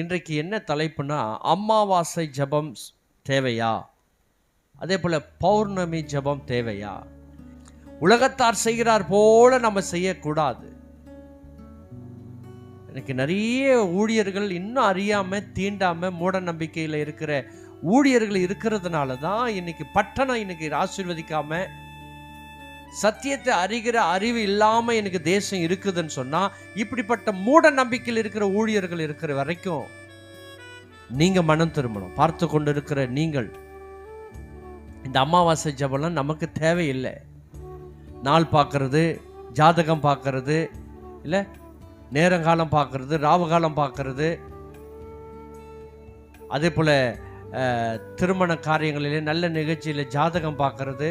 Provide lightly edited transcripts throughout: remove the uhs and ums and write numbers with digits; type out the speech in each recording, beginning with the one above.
இன்றைக்கு என்ன தலைப்புனா, அமாவாசை ஜெபம் தேவையா? அதே போல பௌர்ணமி ஜெபம் தேவையா? உலகத்தார் செய்கிறார் போல நம்ம செய்யக்கூடாது. இன்னைக்கு நிறைய ஊழியர்கள் இன்னும் அறியாம, தீண்டாம, மூட நம்பிக்கையில இருக்கிற ஊழியர்கள் இருக்கிறதுனால தான் இன்னைக்கு பட்டணம் இன்னைக்கு ஆசீர்வதிக்காம, சத்தியத்தை அறிகிற அறிவு இல்லாம எனக்கு தேசம் இருக்குதுன்னு சொன்னா, இப்படிப்பட்ட மூட நம்பிக்கையில் இருக்கிற ஊழியர்கள் இருக்கிற வரைக்கும் நீங்க மனம் திரும்பணும். பார்த்து கொண்டு இருக்கிற நீங்கள், இந்த அமாவாசை ஜெபம்லாம் நமக்கு தேவையில்லை. நாள் பார்க்கறது, ஜாதகம் பார்க்கறது, இல்லை நேரங்காலம் பார்க்கறது, ராவுகாலம் பார்க்கறது, அதே போல திருமண காரியங்களிலே நல்ல நிகழ்ச்சியில ஜாதகம் பார்க்கறது,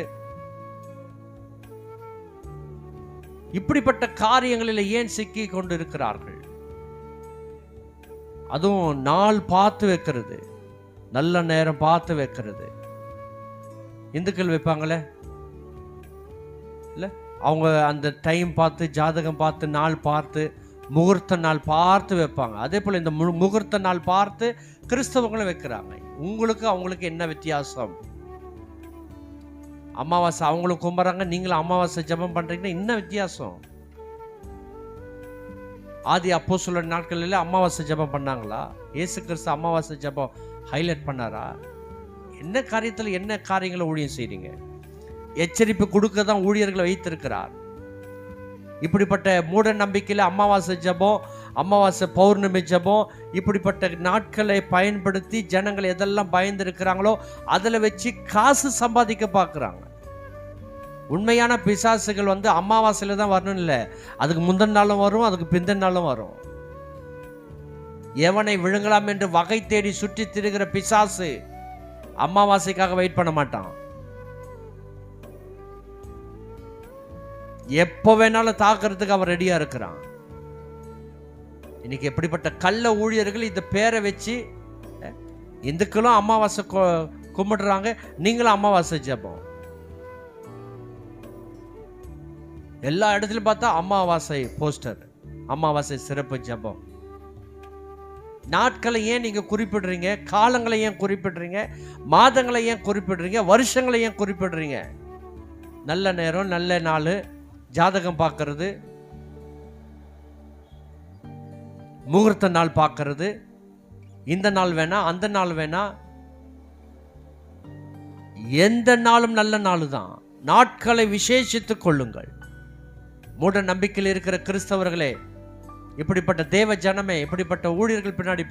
இப்படிப்பட்ட காரியங்களில் ஏன் சிக்கி கொண்டு இருக்கிறார்கள்? அதுவும் நாள் பார்த்து வைக்கிறது, நல்ல நேரம் பார்த்து வைக்கிறது. இந்துக்கள் வைப்பாங்களே இல்லை, அவங்க அந்த டைம் பார்த்து, ஜாதகம் பார்த்து, நாள் பார்த்து, முகூர்த்த நாள் பார்த்து வைப்பாங்க. அதே போல் இந்த முகூர்த்த நாள் பார்த்து கிறிஸ்தவங்களும் வைக்கிறாங்க. உங்களுக்கு அவங்களுக்கு என்ன வித்தியாசம்? அமாவாசை அவங்களும் கும்பிட்றாங்க, நீங்களும் அமாவாசை ஜெபம் பண்ணுறீங்கன்னா என்ன வித்தியாசம்? ஆதி அப்போஸ்தலர் நாட்களில் அமாவாசை ஜெபம் பண்ணாங்களா? இயேசு கிறிஸ்து அமாவாசை ஜெபம் ஹைலைட் பண்ணாரா? என்ன காரியத்தில் என்ன காரியங்களை ஊழியம் செய்றீங்க? எச்சரிப்பு கொடுக்க தான் ஊழியர்களை வைத்திருக்கிறார். இப்படிப்பட்ட மூட நம்பிக்கையில் அமாவாசை ஜெபம், அமாவாசை பௌர்ணமி ஜெபம், இப்படிப்பட்ட நாட்களை பயன்படுத்தி ஜனங்கள் எதெல்லாம் பயந்துருக்கிறாங்களோ அதில் வச்சு காசு சம்பாதிக்க பார்க்குறாங்க. உண்மையான பிசாசுகள் அமாவாசையில் தான் வரணும் இல்லை, அதுக்கு முந்தின நாளும் வரும், அதுக்கு பிந்தின நாளும் வரும். எவனை விழுங்கலாம் என்று வகை தேடி சுற்றி திரிகிற பிசாசு அமாவாசைக்காக வெயிட் பண்ண மாட்டான். எப்போ வேணாலும் தாக்குறதுக்கு அவன் ரெடியா இருக்கிறான். இன்னைக்கு எப்படிப்பட்ட கள்ள ஊழியர்கள் இந்த பேரை வச்சு இந்துக்களும் அமாவாசை கும்பிடுறாங்க, நீங்களும் அமாவாசை ஜெபம். எல்லா இடத்துலையும் பார்த்தா அமாவாசை போஸ்டர், அமாவாசை சிறப்பு ஜெபம். நாட்களை ஏன் நீங்க குறிப்பிடுறீங்க? காலங்களை ஏன் குறிப்பிடுறீங்க? மாதங்களை ஏன் குறிப்பிடுறீங்க? வருஷங்களை ஏன் குறிப்பிடுறீங்க? நல்ல நேரம், நல்ல நாள், ஜாதகம் பார்க்கறது, முகூர்த்த நாள் பார்க்கறது, இந்த நாள் வேணா, அந்த நாள் வேணா, எந்த நாளும் நல்ல நாள் தான். நாட்களை விசேஷித்துக் கொள்ளுங்கள். மூட நம்பிக்கையில் இருக்கிற கிறிஸ்தவர்களே, இப்படிப்பட்ட தேவ ஜனமே, இப்படிப்பட்ட ஊழியர்கள் பின்னாடி